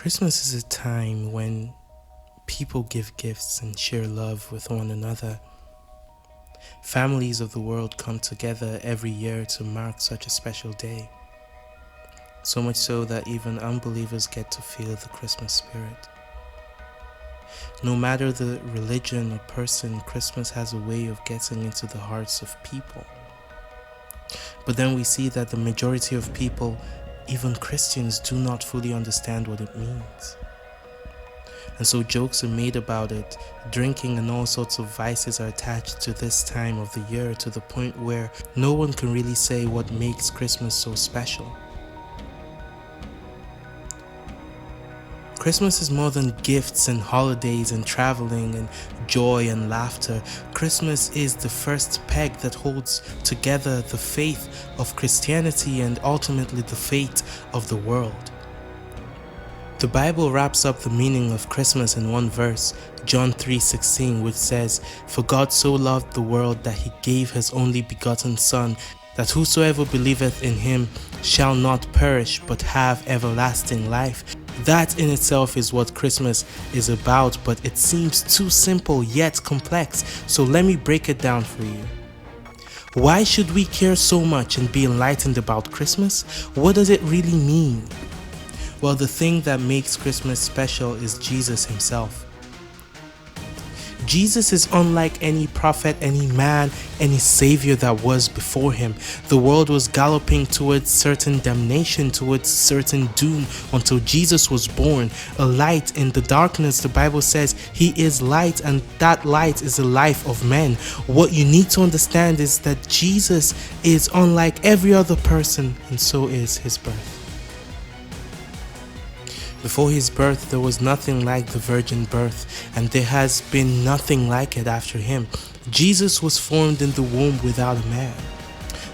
Christmas is a time when people give gifts and share love with one another. Families of the world come together every year to mark such a special day. So much so that even unbelievers get to feel the Christmas spirit. No matter the religion or person, Christmas has a way of getting into the hearts of people. But then we see that the majority of people, even Christians, do not fully understand what it means. And so jokes are made about it. Drinking and all sorts of vices are attached to this time of the year, to the point where no one can really say what makes Christmas so special. Christmas is more than gifts and holidays and traveling and joy and laughter. Christmas is the first peg that holds together the faith of Christianity and ultimately the fate of the world. The Bible wraps up the meaning of Christmas in one verse, John 3:16, which says, "For God so loved the world that he gave his only begotten Son, that whosoever believeth in him shall not perish but have everlasting life." That in itself is what Christmas is about, but it seems too simple yet complex. So let me break it down for you. Why should we care so much and be enlightened about Christmas? What does it really mean? Well, the thing that makes Christmas special is Jesus himself. Jesus is unlike any prophet, any man, any savior that was before him. The world was galloping towards certain damnation, towards certain doom, until Jesus was born, a light in the darkness. The Bible says he is light, and that light is the life of men. What you need to understand is that Jesus is unlike every other person, and so is his birth. Before his birth, there was nothing like the virgin birth, and there has been nothing like it after him. Jesus was formed in the womb without a man.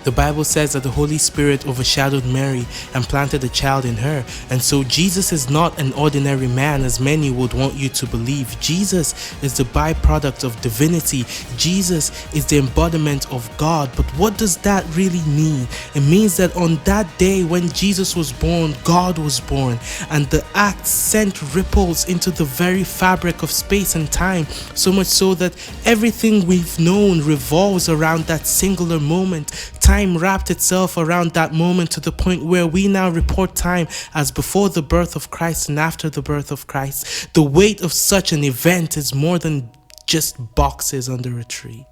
The Bible says that the Holy Spirit overshadowed Mary and planted a child in her. And so Jesus is not an ordinary man as many would want you to believe. Jesus is the byproduct of divinity. Jesus is the embodiment of God. But what does that really mean? It means that on that day when Jesus was born, God was born. And the act sent ripples into the very fabric of space and time. So much so that everything we've known revolves around that singular moment. Time wrapped itself around that moment to the point where we now report time as before the birth of Christ and after the birth of Christ. The weight of such an event is more than just boxes under a tree.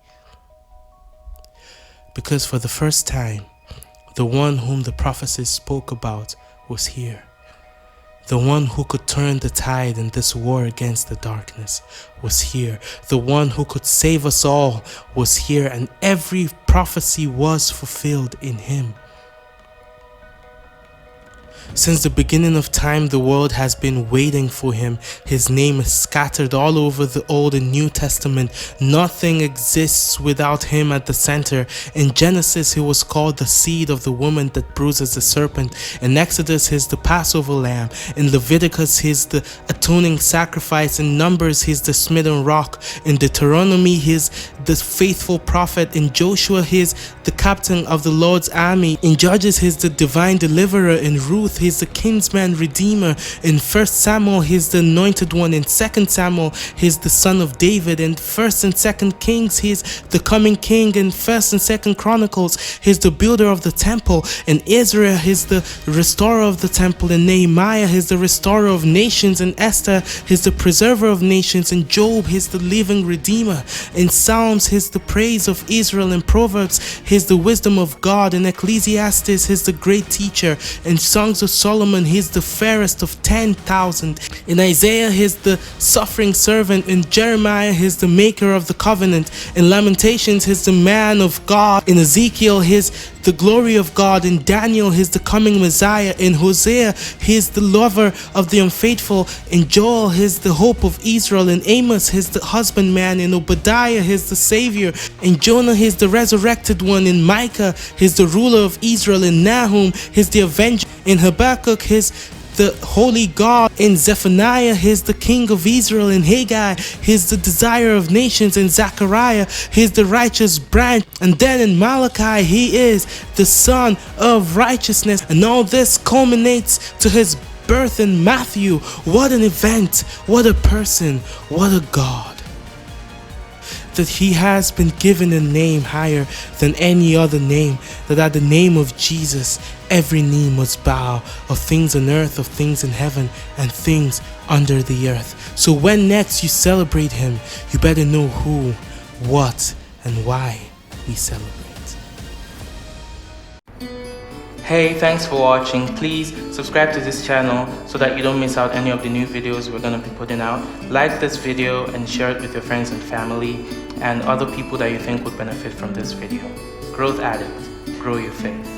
Because for the first time, the one whom the prophecies spoke about was here. The one who could turn the tide in this war against the darkness was here. The one who could save us all was here, and every prophecy was fulfilled in him. Since the beginning of time, the world has been waiting for him. His name is scattered all over the Old and New Testament. Nothing exists without him at the center. In Genesis, he was called the seed of the woman that bruises the serpent. In Exodus, he's the Passover lamb. In Leviticus, he's the atoning sacrifice. In Numbers, he's the smitten rock. In Deuteronomy, he's the faithful prophet. In Joshua, he's the captain of the Lord's army. In Judges, he's the divine deliverer. In Ruth, he's the kinsman redeemer. In 1 Samuel, he's the anointed one. In 2 Samuel, he's the son of David. In 1 and 2 Kings, he's the coming king. In 1 and 2 Chronicles, he's the builder of the temple. In Israel, he's the restorer of the temple. In Nehemiah, he's the restorer of nations. In Esther, he's the preserver of nations. In Job, he's the living redeemer. In Psalms, he's the praise of Israel. In Proverbs, he's the wisdom of God. In Ecclesiastes, he's the great teacher. In Songs of Solomon, he's the fairest of 10,000. In Isaiah, he's the suffering servant. In Jeremiah, he's the maker of the covenant. In Lamentations, he's the man of God. In Ezekiel, he's the glory of God. In Daniel, he's the coming Messiah. In Hosea, he's the lover of the unfaithful. In Joel, he's the hope of Israel. In Amos, he's the husbandman. In Obadiah, he's the savior. In Jonah, he's the resurrected one. In Micah, he's the ruler of Israel. In Nahum, he's the avenger. In Habakkuk, he's the holy God. In Zephaniah, he's the king of Israel. In Haggai, he's the desire of nations. In Zechariah, he's the righteous branch. And then in Malachi, he is the son of righteousness. And all this culminates to his birth in Matthew. What an event, what a person, what a God. That he has been given a name higher than any other name, that at the name of Jesus every knee must bow, of things on earth, of things in heaven, and things under the earth. So when next you celebrate him, you better know who, what, and why we celebrate. Hey, thanks for watching. Please subscribe to this channel so that you don't miss out any of the new videos we're going to be putting out. Like this video and share it with your friends and family and other people that you think would benefit from this video. Growth Addict, grow your faith.